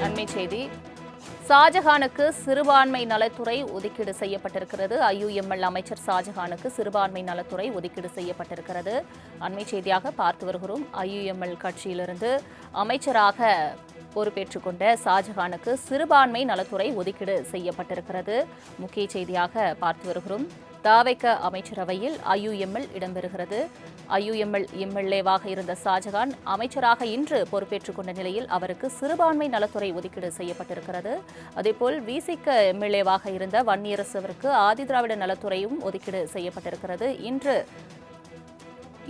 அண்மை செய்தி. ஷாஜஹானுக்கு சிறுபான்மை நலத்துறை ஒதுக்கீடு செய்யப்பட்டிருக்கிறது. ஐயுஎம்எல் அமைச்சர் ஷாஜஹானுக்கு சிறுபான்மை நலத்துறை ஒதுக்கீடு செய்யப்பட்டிருக்கிறது. அண்மை செய்தியாக பார்த்து வருகிறோம். ஐயுஎம்எல் கட்சியிலிருந்து அமைச்சராக பொறுப்பேற்றுக் கொண்ட ஷாஜஹானுக்கு சிறுபான்மை நலத்துறை ஒதுக்கீடு செய்யப்பட்டிருக்கிறது. முக்கிய செய்தியாக பார்த்து வருகிறோம். தாவைக்க அமைச்சரவையில் ஐயுஎம்எல் இடம்பெறுகிறது. ஐயுஎம்எல் எம்எல்ஏவாக இருந்த ஷாஜஹான் அமைச்சராக இன்று பொறுப்பேற்றுக் கொண்ட நிலையில் அவருக்கு சிறுபான்மை நலத்துறை ஒதுக்கீடு செய்யப்பட்டிருக்கிறது. அதேபோல் விசிக எம்எல்ஏவாக இருந்த வன்னியரசுவருக்கு ஆதிதிராவிட நலத்துறையும் ஒதுக்கீடு செய்யப்பட்டிருக்கிறது. இன்று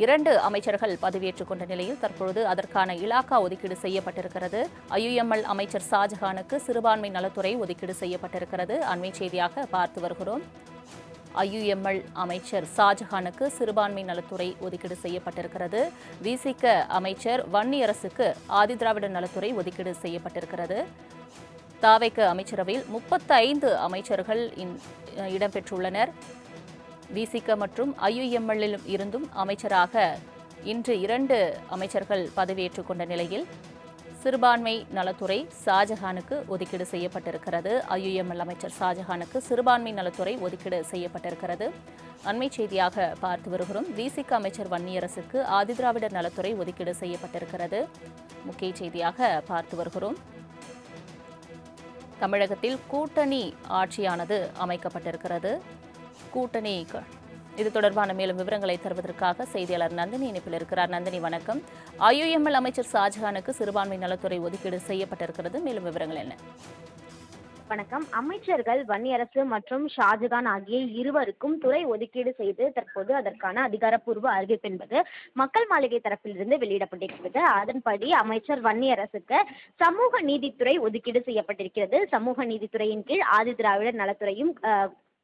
2 அமைச்சர்கள் பதவியேற்றுக் கொண்ட நிலையில் தற்பொழுது அதற்கான இலாக்கா ஒதுக்கீடு செய்யப்பட்டிருக்கிறது. ஐயுஎம்எல் அமைச்சர் ஷாஜஹானுக்கு சிறுபான்மை நலத்துறை ஒதுக்கீடு செய்யப்பட்டிருக்கிறது. அண்மை செய்தியாக பார்த்து வருகிறோம். ஐயுஎம்எல் அமைச்சர் ஷாஜஹானுக்கு சிறுபான்மை நலத்துறை ஒதுக்கீடு செய்யப்பட்டிருக்கிறது. விசிக அமைச்சர் வன்னியரசுக்கு ஆதிதிராவிட நலத்துறை ஒதுக்கீடு செய்யப்பட்டிருக்கிறது. தாவைக்க அமைச்சரவையில் 35 அமைச்சர்கள் இடம்பெற்றுள்ளனர். விசிக மற்றும் ஐயுஎம்எல்லில் இருந்தும் அமைச்சராக இன்று 2 அமைச்சர்கள் பதவியேற்றுக் கொண்ட நிலையில் சிறுபான்மை நலத்துறை ஷாஜஹானுக்கு ஒதுக்கீடு செய்யப்பட்டிருக்கிறது. ஐயுஎம்எல் அமைச்சர் ஷாஜஹானுக்கு சிறுபான்மை நலத்துறை ஒதுக்கீடு செய்யப்பட்டிருக்கிறது. அண்மை செய்தியாக பார்த்து வருகிறோம். விசிக அமைச்சர் வன்னியரசுக்கு ஆதிதிராவிடர் நலத்துறை ஒதுக்கீடு செய்யப்பட்டிருக்கிறது. முக்கிய செய்தியாக பார்த்து வருகிறோம். தமிழகத்தில் கூட்டணி ஆட்சியானது அமைக்கப்பட்டிருக்கிறது. கூட்டணி இது தொடர்பான மேலும் விவரங்களை தருவதற்காக செய்தியாளர் நந்தினி இணைப்பில் இருக்கிறார். நந்தினி, வணக்கம். ஐயுஎம்எல் அமைச்சர் ஷாஜஹானுக்கு சிறுபான்மை நலத்துறை ஒதுக்கீடு செய்யப்பட்டிருக்கிறது. மேலும் விவரங்கள் என்ன? வணக்கம். அமைச்சர்கள் வன்னியரசு மற்றும் ஷாஜகான் ஆகிய இருவருக்கும் துறை ஒதுக்கீடு செய்து தற்போது அதற்கான அதிகாரப்பூர்வ அறிவிப்பு என்பது மக்கள் மாளிகை தரப்பிலிருந்து வெளியிடப்பட்டிருக்கிறது. அதன்படி அமைச்சர் வன்னியரசுக்கு சமூக நீதித்துறை ஒதுக்கீடு செய்யப்பட்டிருக்கிறது. சமூக நீதித்துறையின் கீழ் ஆதிதிராவிடர் நலத்துறையும்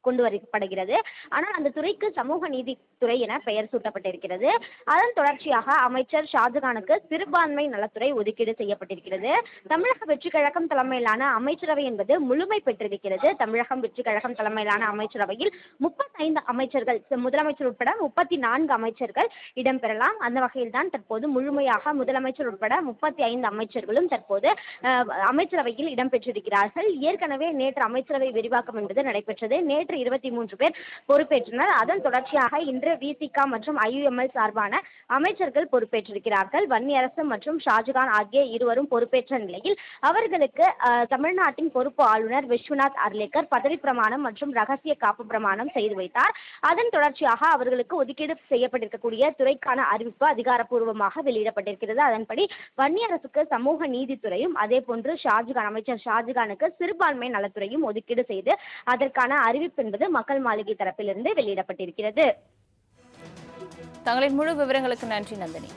கொண்டு வரப்படுகிறது. ஆனால் அந்த துறைக்கு சமூக நீதித்துறை என பெயர் சூட்டப்பட்டிருக்கிறது. அதன் தொடர்ச்சியாக அமைச்சர் ஷாஜகானுக்கு சிறுபான்மை நலத்துறை ஒதுக்கீடு செய்யப்பட்டிருக்கிறது. தமிழக வெற்றி கழகம் தலைமையிலான அமைச்சரவை என்பது முழுமை பெற்றிருக்கிறது. தமிழகம் வெற்றி கழகம் தலைமையிலான அமைச்சரவையில் 35 அமைச்சர்கள், முதலமைச்சர் உட்பட 34 அமைச்சர்கள் இடம்பெறலாம். அந்த வகையில் தான் தற்போது முழுமையாக முதலமைச்சர் உட்பட 35 அமைச்சர்களும் தற்போது அமைச்சரவையில் இடம்பெற்றிருக்கிறார்கள். ஏற்கனவே நேற்று அமைச்சரவை விரிவாக்கம் என்பது நடைபெற்றது. நேற்று 23 பேர் பொறுப்பேற்றனர். அதன் தொடர்ச்சியாக இன்று விசிக மற்றும் ஐயுஎம்எல் சார்பான அமைச்சர்கள் பொறுப்பேற்றிருக்கிறார்கள். வன்னியரசு மற்றும் ஷாஜகான் ஆகிய இருவரும் பொறுப்பேற்ற நிலையில் அவர்களுக்கு தமிழ்நாட்டின் பொறுப்பு ஆளுநர் விஸ்வநாத் அர்லேக்கர் பதவி பிரமாணம் மற்றும் ரகசிய காப்பு பிரமாணம் செய்து வைத்தார். அதன் தொடர்ச்சியாக அவர்களுக்கு ஒதுக்கீடு செய்யப்பட்டிருக்கக்கூடிய துறைக்கான அறிவிப்பு அதிகாரப்பூர்வமாக வெளியிடப்பட்டிருக்கிறது. அதன்படி வன்னியரசுக்கு சமூக நீதித்துறையும் அதே போன்று அமைச்சர் ஷாஜகானுக்கு சிறுபான்மை நலத்துறையும் ஒதுக்கீடு செய்து அதற்கான அறிவிப்பு என்பது மக்கள் மாளிகை தரப்பிலிருந்து வெளியிடப்பட்டிருக்கிறது. தங்களின் முழு விவரங்களுக்கு நன்றி நந்தினி.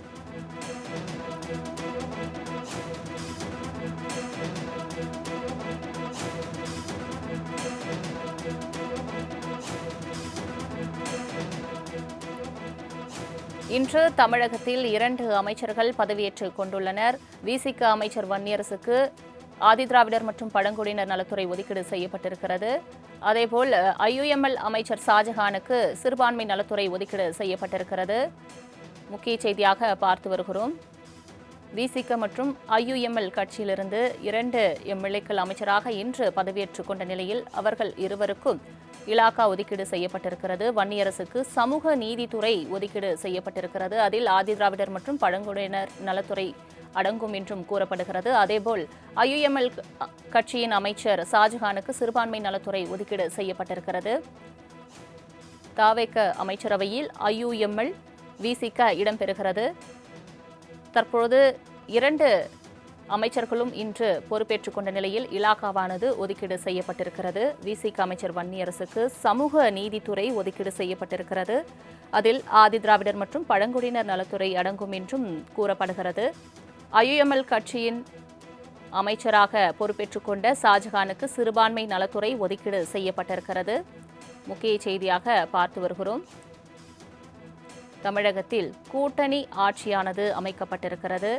இன்று தமிழகத்தில் 2 அமைச்சர்கள் பதவியேற்றுக் கொண்டுள்ளனர். விசிக அமைச்சர் வன்னியரசுக்கு ஆதிதிராவிடர் மற்றும் பழங்குடியினர் நலத்துறை ஒதுக்கீடு செய்யப்பட்டிருக்கிறது. அதேபோல் ஐயுஎம்எல் அமைச்சர் ஷாஜஹானுக்கு சிறுபான்மை நலத்துறை ஒதுக்கீடு செய்யப்பட்டிருக்கிறது. முக்கிய செய்தியாக பார்த்து வருகிறோம். விசிக மற்றும் ஐயுஎம்எல் கட்சியிலிருந்து 2 எம்எல்ஏக்கள் அமைச்சராக இன்று பதவியேற்றுக் கொண்ட நிலையில் அவர்கள் இருவருக்கும் இலாக்கா ஒதுக்கீடு செய்யப்பட்டிருக்கிறது. வன்னியரசுக்கு சமூக நீதித்துறை ஒதுக்கீடு செய்யப்பட்டிருக்கிறது. அதில் ஆதிதிராவிடர் மற்றும் பழங்குடியினர் நலத்துறை அடங்கும் என்றும் கூறப்படுகிறது. அதேபோல் ஐயுஎம்எல் கட்சியின் அமைச்சர் ஷாஜஹானுக்கு சிறுபான்மை நலத்துறை ஒதுக்கீடு செய்யப்பட்டிருக்கிறது. தாவேக அமைச்சரவையில் ஐயுஎம்எல் விசிக இடம்பெறுகிறது. தற்போது 2 அமைச்சர்களும் இன்று பொறுப்பேற்றுக் கொண்ட நிலையில் இலாக்காவானது ஒதுக்கீடு செய்யப்பட்டிருக்கிறது. விசிக அமைச்சர் வன்னியரசுக்கு சமூக நீதித்துறை ஒதுக்கீடு செய்யப்பட்டிருக்கிறது. அதில் ஆதிதிராவிடர் மற்றும் பழங்குடியினர் நலத்துறை அடங்கும் என்றும் கூறப்படுகிறது. ஐயுஎம்எல் கட்சியின் அமைச்சராக பொறுப்பேற்றுக் கொண்ட ஷாஜஹானுக்கு சிறுபான்மை நலத்துறை ஒதுக்கீடு செய்யப்பட்டிருக்கிறது. முக்கிய செய்தியாக பார்த்து வருகிறோம். தமிழகத்தில் கூட்டணி ஆட்சியானது அமைக்கப்பட்டிருக்கிறது.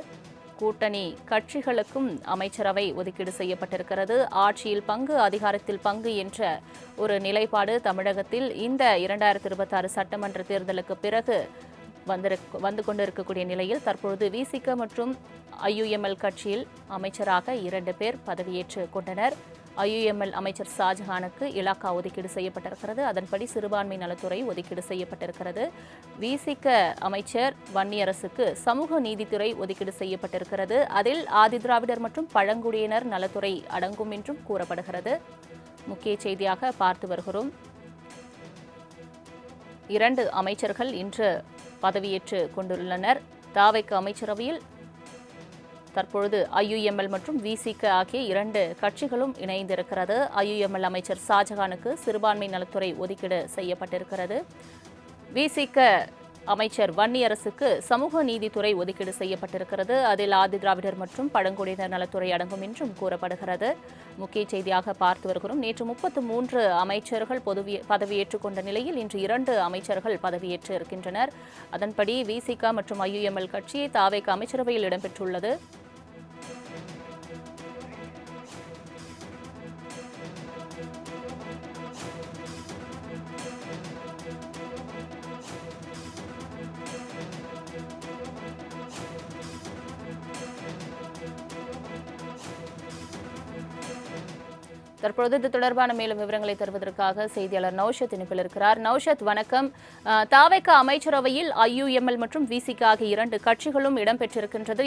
கூட்டணி கட்சிகளுக்கும் அமைச்சரவை ஒதுக்கீடு செய்யப்பட்டிருக்கிறது. ஆட்சியில் பங்கு, அதிகாரத்தில் பங்கு என்ற ஒரு நிலைப்பாடு தமிழகத்தில் இந்த 2026 சட்டமன்ற தேர்தலுக்கு பிறகு வந்து கொண்டிருக்கக்கூடிய நிலையில் தற்பொழுது விசிக மற்றும் ஐயுஎம்எல் கட்சியில் அமைச்சராக 2 பேர் பதவியேற்று கொண்டனர். ஐயுஎம்எல் அமைச்சர் ஷாஜஹானுக்கு இலாக்கா ஒதுக்கீடு செய்யப்பட்டிருக்கிறது. அதன்படி சிறுபான்மை நலத்துறை ஒதுக்கீடு செய்யப்பட்டிருக்கிறது. விசிக அமைச்சர் வன்னியரசுக்கு சமூக நீதித்துறை ஒதுக்கீடு செய்யப்பட்டிருக்கிறது. அதில் ஆதிதிராவிடர் மற்றும் பழங்குடியினர் நலத்துறை அடங்கும் என்றும் கூறப்படுகிறது. முக்கிய செய்தியாக பார்த்து வருகிறோம். 2 அமைச்சர்கள் இன்று பதவியேற்று கொண்டுள்ளனர். தாவைக்கு அமைச்சரவையில் தற்பொழுது ஐயுஎம்எல் மற்றும் விசிக ஆகிய 2 கட்சிகளும் இணைந்திருக்கிறது. ஐயுஎம்எல் அமைச்சர் ஷாஜஹானுக்கு சிறுபான்மை நலத்துறை ஒதுக்கீடு செய்யப்பட்டிருக்கிறது. விசிக அமைச்சர் வன்னியரசுக்கு சமூக நீதித்துறை ஒதுக்கீடு செய்யப்பட்டிருக்கிறது. அதில் ஆதிதிராவிடர் மற்றும் பழங்குடியினர் நலத்துறை அடங்கும் என்றும் கூறப்படுகிறது. முக்கிய செய்தியாக பார்த்து வருகிறோம். நேற்று 33 அமைச்சர்கள் பதவியேற்றுக் கொண்ட நிலையில் இன்று 2 அமைச்சர்கள் பதவியேற்று இருக்கின்றனர். அதன்படி விசிக மற்றும் ஐயுஎம்எல் கட்சி தாவேக அமைச்சரவையில் இடம்பெற்றுள்ளது. தற்பொழுது இது தொடர்பான மேலும் விவரங்களை தருவதற்காக செய்தியாளர் நௌஷத் இணைப்பில் இருக்கிறார். நௌஷத், வணக்கம். தாவேக அமைச்சரவையில் ஐயுஎம்எல் மற்றும் விசிக ஆகிய 2 கட்சிகளும் இடம்பெற்றிருக்கின்றது.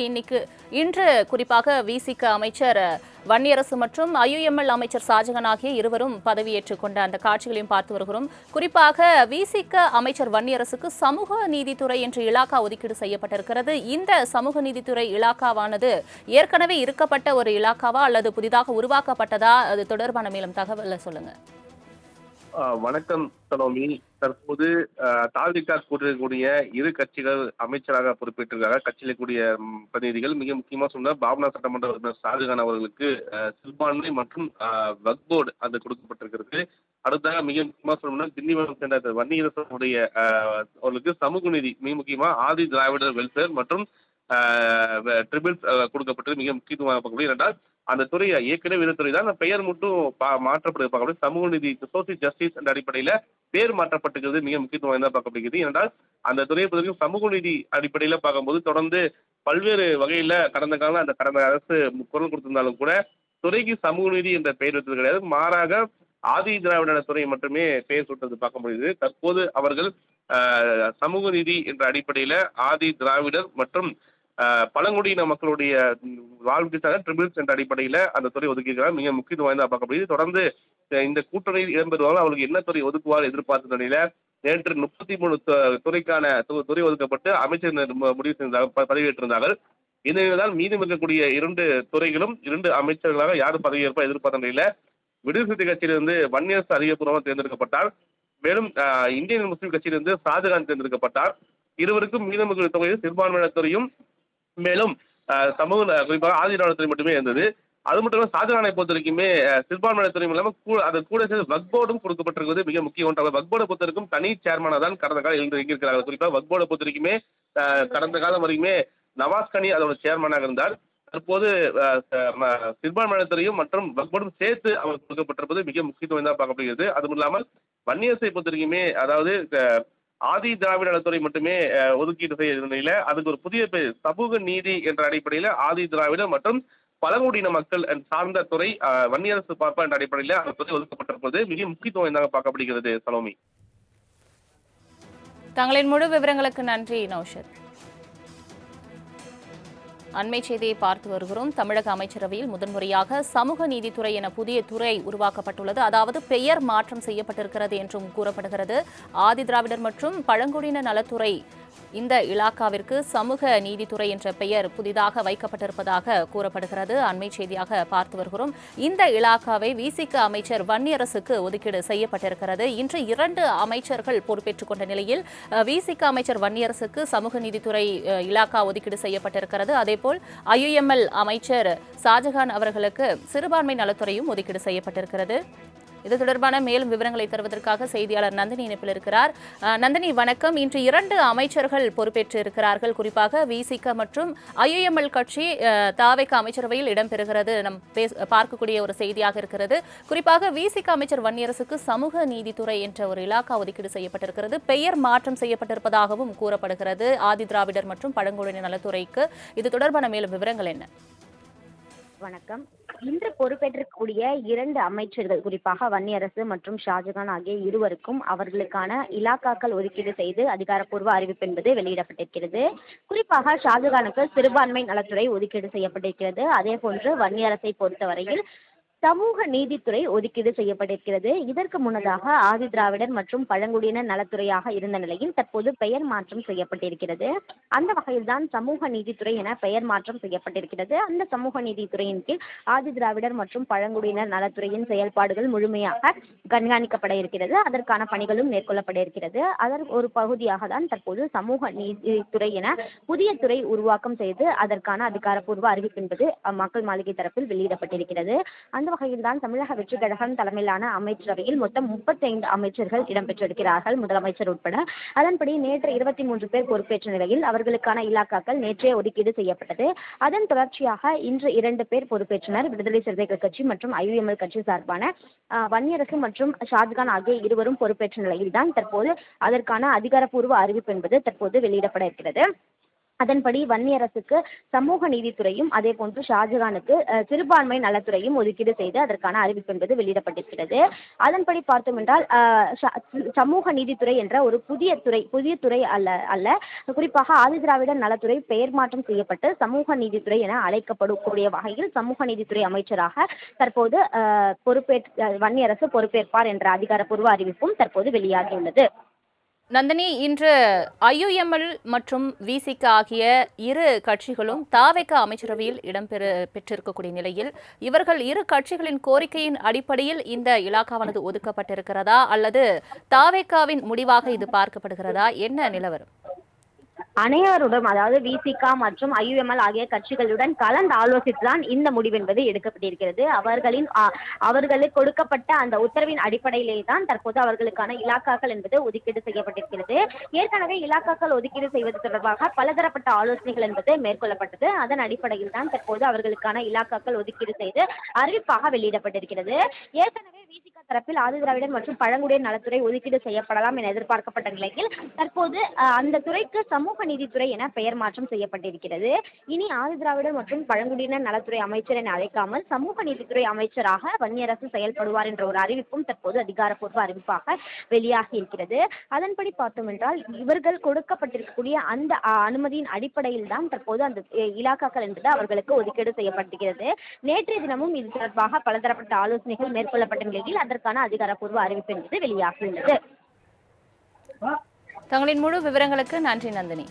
இன்று குறிப்பாக விசிக அமைச்சர் வன்னியரசு மற்றும் ஐயுஎம்எல் அமைச்சர் ஷாஜஹான் ஆகிய இருவரும் பதவியேற்றுக் கொண்ட அந்த காட்சிகளையும் பார்த்து வருகிறோம். குறிப்பாக விசிக அமைச்சர் வன்னியரசுக்கு சமூக நீதித்துறை என்ற இலாக்கா ஒதுக்கீடு செய்யப்பட்டிருக்கிறது. இந்த சமூக நீதித்துறை இலாக்காவானது ஏற்கனவே இருக்கப்பட்ட ஒரு இலாக்காவா அல்லது புதிதாக உருவாக்கப்பட்டதா? அது தொடர்பான மேலும் தகவலை சொல்லுங்க. வணக்கம் சலோமி. தற்போது தாவிக கூட்டக்கூடிய 2 கட்சிகள் அமைச்சராக பொறுப்பேற்றிருக்காங்க. கட்சியில் கூடிய பிரதிநிதிகள் மிக முக்கியமா சொன்ன பாபனா சட்டமன்ற உறுப்பினர் ஷாஜஹான் அவர்களுக்கு சிறுபான்மை மற்றும் வக்ஃப் போர்டு அது கொடுக்கப்பட்டிருக்கிறது. அடுத்ததாக மிக முக்கியமா சொல்லணும்னா திண்டிவனம் சேர்ந்த வன்னியரசனுடைய அவர்களுக்கு சமூக நீதி, மிக முக்கியமா ஆதி திராவிடர் வெல்ஃபேர் மற்றும் ட்ரிபிள்ஸ் கொடுக்கப்பட்டது மிக முக்கியத்துவமாக பார்க்கக்கூடிய. என்றால் அந்த துறை ஏற்கனவே இந்த துறை தான், பெயர் மட்டும் மாற்றப்படுது பார்க்கக்கூடிய. சமூக நீதி சோசியல் ஜஸ்டிஸ் என்ற அடிப்படையில பேர் மாற்றப்பட்டிருக்கிறது மிக முக்கியத்துவம் வாய்ந்ததாக பார்க்கப்படுகிறது. என்றால் அந்த துறையை பொறுத்தவரைக்கும் சமூக நீதி அடிப்படையில பார்க்கும்போது தொடர்ந்து பல்வேறு வகையில கடந்த காலம் அந்த கடந்த அரசு குரல் கொடுத்திருந்தாலும் கூட துறைக்கு சமூக நீதி என்ற பெயர் வைத்தது கிடையாது. மாறாக ஆதி திராவிட துறை மட்டுமே பெயர் சூட்டது பார்க்க முடியுது. தற்போது அவர்கள் சமூக நீதி என்ற அடிப்படையில ஆதி திராவிடர் மற்றும் பழங்குடியின மக்களுடைய வாழ்க்கைக்காக ட்ரிபிள்ஸ் என்ற அடிப்படையில அந்த துறை ஒதுக்கியிருக்கிறார். மிக முக்கியத்துவம் வாய்ந்ததாக பார்க்கப்படுகிறது. தொடர்ந்து இந்த கூட்டணியில் இடம்பெறுவார்கள். அவர்களுக்கு என்ன துறை ஒதுக்குவார் எதிர்பார்த்த நிலையில நேற்று 33 துறைக்கான துறை ஒதுக்கப்பட்டு அமைச்சர் முடிவு செய்தார்கள், பதவியேற்றிருந்தார்கள். இந்த நிலையில்தான் மீதம் இருக்கக்கூடிய 2 துறைகளும் 2 அமைச்சர்களாக யார் பதவியேற்பா எதிர்பார்த்த நிலையில விடுதலை சிறுத்தை கட்சியிலிருந்து வன்னியரசு அதிகாரப்பூர்வமாக தேர்ந்தெடுக்கப்பட்டார். மேலும் இந்தியன் முஸ்லீம் கட்சியிலிருந்து ஷாஜஹான் தேர்ந்தெடுக்கப்பட்டார். இருவருக்கும் மீதம் இருக்கக்கூடிய தொகையில் சிறுபான்மையினர் துறையும் மேலும் சமூக குறிப்பாக ஆதிதிராவிடத்துறை மட்டுமே இருந்தது. அது மட்டும் இல்லாமல் ஷாஜஹானை பொறுத்த வரைக்குமே சிறுபான்மையினர் துறையும் இல்லாமல் அது கூட சேர்ந்து வக்ஃப் போர்டும் கொடுக்கப்பட்டிருக்கிறது மிக முக்கிய ஒன்றாக. வக்ஃப் போர்டை பொறுத்த வரைக்கும் தனி சேர்மனாக தான் கடந்த காலம் இயங்கியிருக்கிறார்கள். குறிப்பாக வக்ஃப் போர்டை பொறுத்த வரைக்குமே கடந்த காலம் வரைக்குமே நவாஸ் கனி அதோட சேர்மனாக இருந்தார். தற்போது சிறுபான்மையினர் துறையும் மற்றும் வக்ஃப் போர்டும் சேர்த்து அவர் கொடுக்கப்பட்டிருப்பது மிக முக்கியத்துவம் தான் பார்க்கப்படுகிறது. அதுவும் இல்லாமல் வன்னியரசை பொறுத்த வரைக்குமே அதாவது ஆதி திராவிட நலத்துறை மட்டுமே ஒதுக்கீடு செய்ய நிலையில அதுக்கு ஒரு புதிய பேர் சமூக நீதி என்ற அடிப்படையில ஆதி திராவிட மற்றும் பழங்குடியின மக்கள் சார்ந்த துறை வன்னியரசு பார்ப்பா என்ற அடிப்படையில அந்த துறை ஒதுக்கப்பட்டிருப்பது மிக முக்கியத்துவம் வாய்ந்ததாக பார்க்கப்படுகிறது. சலோமி, தங்களின் முழு விவரங்களுக்கு நன்றி நௌஷத். அண்மை செய்தியை பார்த்து வருகிறோம். தமிழக அமைச்சரவையில் முதன்முறையாக சமூக நீதித்துறை என புதிய துறை உருவாக்கப்பட்டுள்ளது. அதாவது பெயர் மாற்றம் செய்யப்பட்டிருக்கிறது என்றும் கூறப்படுகிறது. ஆதிதிராவிடர் மற்றும் பழங்குடியின நலத்துறை இந்த இலாக்காவிற்கு சமூக நீதித்துறை என்ற பெயர் புதிதாக வைக்கப்பட்டிருப்பதாக கூறப்படுகிறது. அண்மை செய்தியாக பார்த்து வருகிறோம். இந்த இலாக்காவை விசிக அமைச்சர் வன்னியரசுக்கு ஒதுக்கீடு செய்யப்பட்டிருக்கிறது. இன்று 2 அமைச்சர்கள் பொறுப்பேற்றுக் கொண்ட நிலையில் விசிக அமைச்சர் வன்னியரசுக்கு சமூக நீதித்துறை இலாக்கா ஒதுக்கீடு செய்யப்பட்டிருக்கிறது. அதேபோல் ஐயுஎம்எல் அமைச்சர் ஷாஜஹான் அவர்களுக்கு சிறுபான்மை நலத்துறையும் ஒதுக்கீடு செய்யப்பட்டிருக்கிறது. இது தொடர்பான மேலும் விவரங்களை தருவதற்காக செய்தியாளர் நந்தினி இணைப்பில் இருக்கிறார். நந்தினி வணக்கம். இன்று 2 அமைச்சர்கள் பொறுப்பேற்று இருக்கிறார்கள். குறிப்பாக விசிக மற்றும் ஐயுஎம்எல் கட்சி தாவேகா அமைச்சரவையில் இடம்பெறுகிறது. நம் பார்க்கக்கூடிய ஒரு செய்தியாக இருக்கிறது. குறிப்பாக விசிக அமைச்சர் வன்னியரசுக்கு சமூக நீதித்துறை என்ற ஒரு இலாக்கா ஒதுக்கீடு செய்யப்பட்டிருக்கிறது. பெயர் மாற்றம் செய்யப்பட்டிருப்பதாகவும் கூறப்படுகிறது. ஆதி திராவிடர் மற்றும் பழங்குடியினர் நலத்துறைக்கு இது தொடர்பான மேலும் விவரங்கள் என்ன? வணக்கம். இன்று பொறுப்பேற்றக்கூடிய 2 அமைச்சர்கள், குறிப்பாக வன்னியரசு மற்றும் ஷாஜகான் ஆகிய இருவருக்கும் அவர்களுக்கான இலாக்காக்கள் ஒதுக்கீடு செய்து அதிகாரப்பூர்வ அறிவிப்பு என்பது வெளியிடப்பட்டிருக்கிறது. குறிப்பாக ஷாஜகானுக்கு சிறுபான்மை நலத்துறை ஒதுக்கீடு செய்யப்பட்டிருக்கிறது. அதே போன்று வன்னியரசை பொறுத்தவரையில் சமூக நீதித்துறை ஒதுக்கீடு செய்யப்பட்டிருக்கிறது. இதற்கு முன்னதாக ஆதி திராவிடர் மற்றும் பழங்குடியினர் நலத்துறையாக இருந்த நிலையில் தற்போது பெயர் மாற்றம் செய்யப்பட்டிருக்கிறது. அந்த வகையில்தான் சமூக நீதித்துறை என பெயர் மாற்றம் செய்யப்பட்டிருக்கிறது. அந்த சமூக நீதித்துறையின் கீழ் ஆதி திராவிடர் மற்றும் பழங்குடியினர் நலத்துறையின் செயல்பாடுகள் முழுமையாக கண்காணிக்கப்பட இருக்கிறது. அதற்கான பணிகளும் மேற்கொள்ளப்பட இருக்கிறது. அதன் ஒரு பகுதியாக தான் தற்போது சமூக நீதித்துறை என புதிய துறை உருவாக்கம் செய்து அதற்கான அதிகாரப்பூர்வ அறிவிப்பு என்பது மக்கள் மாளிகை தரப்பில் வெளியிடப்பட்டிருக்கிறது. அந்த வகையில் தான் தமிழக வெற்றி கழகம் தலைமையிலான அமைச்சரவையில் மொத்தம் 35 அமைச்சர்கள் இடம்பெற்றிருக்கிறார்கள், முதலமைச்சர் உட்பட. அதன்படி நேற்று 23 பேர் பொறுப்பேற்ற நிலையில் அவர்களுக்கான இலாக்காக்கள் நேற்றே ஒதுக்கீடு செய்யப்பட்டது. அதன் தொடர்ச்சியாக இன்று 2 பேர் பொறுப்பேற்றனர். விடுதலை சிறுத்தைகள் கட்சி மற்றும் ஐயுஎம்எல் கட்சி சார்பான வன்னியரசு மற்றும் ஷாஜகான் ஆகிய இருவரும் பொறுப்பேற்ற நிலையில் தான் தற்போது அதற்கான அதிகாரப்பூர்வ அறிவிப்பு என்பது தற்போது வெளியிடப்பட இருக்கிறது. அதன்படி வன்னியரசுக்கு சமூக நீதித்துறையும் அதே போன்று ஷாஜகானுக்கு சிறுபான்மை நலத்துறையும் ஒதுக்கீடு செய்து அதற்கான அறிவிப்பு என்பது வெளியிடப்பட்டிருக்கிறது. அதன்படி பார்த்தோம் என்றால் சமூக நீதித்துறை என்ற ஒரு புதிய துறை அல்ல குறிப்பாக ஆதி திராவிடர் நலத்துறை பெயர் மாற்றம் செய்யப்பட்டு சமூக நீதித்துறை என அழைக்கப்படக்கூடிய வகையில் சமூக நீதித்துறை அமைச்சராக தற்போது வன்னியரசு பொறுப்பேற்பார் என்ற அதிகாரப்பூர்வ அறிவிப்பும் தற்போது வெளியாகியுள்ளது. நந்தினி, இன்று ஐயுஎம்எல் மற்றும் விசிக ஆகிய 2 கட்சிகளும் தாவேகா அமைச்சரவையில் பெற்றிருக்கக்கூடிய நிலையில் இவர்கள் 2 கட்சிகளின் கோரிக்கையின் அடிப்படையில் இந்த இலாக்காவானது ஒதுக்கப்பட்டிருக்கிறதா அல்லது தாவேகாவின் முடிவாக இது பார்க்கப்படுகிறதா? என்ன நிலவரம்? அனைவருடன், அதாவது விசிக மற்றும் ஐயுஎம்எல் ஆகிய கட்சிகளுடன் கலந்து ஆலோசித்துதான் இந்த முடிவு என்பது எடுக்கப்பட்டிருக்கிறது. அவர்களுக்கு கொடுக்கப்பட்ட அந்த உத்தரவின் அடிப்படையிலே தான் தற்போது அவர்களுக்கான இலாக்காக்கள் என்பது ஒதுக்கீடு செய்யப்பட்டிருக்கிறது. ஏற்கனவே இலாக்காக்கள் ஒதுக்கீடு செய்வது தொடர்பாக பலதரப்பட்ட ஆலோசனைகள் என்பது மேற்கொள்ளப்பட்டது. அதன் அடிப்படையில் தான் தற்போது அவர்களுக்கான இலாக்காக்கள் ஒதுக்கீடு செய்து அறிவிப்பாக வெளியிடப்பட்டிருக்கிறது. ஏற்கனவே விசிக தரப்பில் ஆதி திராவிடர் மற்றும் பழங்குடியினர் நலத்துறை ஒதுக்கீடு செய்யப்படலாம் என எதிர்பார்க்கப்பட்ட நிலையில் தற்போது அந்த துறைக்கு சமூக நீதித்துறை என பெயர் மாற்றம் செய்யப்பட்டிருக்கிறது. இனி ஆதி திராவிடர் மற்றும் பழங்குடியினர் நலத்துறை அமைச்சர் என அழைக்காமல் சமூக நீதித்துறை அமைச்சராக வன்னியரசு செயல்படுவார் என்ற ஒரு அறிவிப்பும் தற்போது அதிகாரப்பூர்வ அறிவிப்பாக வெளியாகி இருக்கிறது. அதன்படி பார்த்தோம் என்றால் இவர்கள் கொடுக்கப்பட்டிருக்கக்கூடிய அந்த அனுமதியின் அடிப்படையில் தான் தற்போது அந்த இலாக்காக்கள் என்பது அவர்களுக்கு ஒதுக்கீடு செய்யப்பட்டிருக்கிறது. நேற்றைய தினமும் இது தொடர்பாக பலதரப்பட்ட ஆலோசனைகள் மேற்கொள்ளப்பட்ட நிலையில் அதற்கான அதிகாரப்பூர்வ அறிவிப்பு என்பது வெளியாகியுள்ளது. தங்களின் முழு விவரங்களுக்கு நன்றி நந்தினி.